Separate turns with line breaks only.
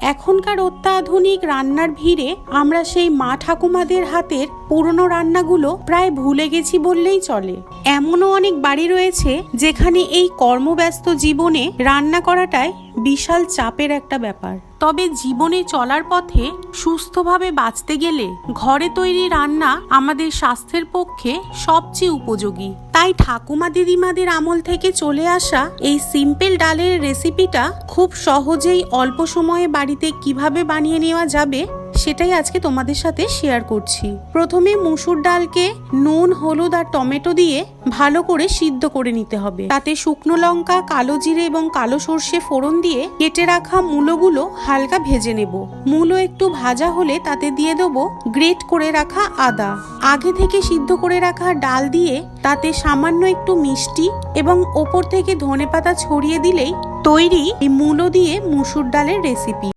এখনকার অত্যাধুনিক রান্নার ভিড়ে আমরা সেই মা ঠাকুমাদের হাতের পুরনো রান্নাগুলো প্রায় ভুলে গেছি বললেই চলে। এমনও অনেক বাড়ি রয়েছে যেখানে এই কর্মব্যস্ত জীবনে রান্না করাটাই বিশাল চাপের একটা ব্যাপার। তবে জীবনে চলার পথে সুস্থভাবে বাঁচতে গেলে ঘরে তৈরি রান্না আমাদের স্বাস্থ্যের পক্ষে সবচেয়ে উপযোগী। তাই ঠাকুমা দিদিমাদের আমল থেকে চলে আসা এই সিম্পল ডালের রেসিপিটা খুব সহজেই অল্প সময়ে বাড়িতে কিভাবে বানিয়ে নেওয়া যাবে সেটাই আজকে তোমাদের সাথে শেয়ার করছি। প্রথমে মুসুর ডালকে নুন, হলুদ আর টমেটো দিয়ে ভালো করে সিদ্ধ করে নিতে হবে। তাতে শুকনো লঙ্কা, কালো জিরে এবং কালো সর্ষে ফোড়ন দিয়ে কেটে রাখা মূলোগুলো হালকা ভেজে নেব। মূলো একটু ভাজা হলে তাতে দিয়ে দেবো গ্রেট করে রাখা আদা। আগে থেকে সিদ্ধ করে রাখা ডাল দিয়ে তাতে সামান্য একটু মিষ্টি এবং ওপর থেকে ধনেপাতা ছড়িয়ে দিলেই তৈরি এই মূলো দিয়ে মুসুর ডালের রেসিপি।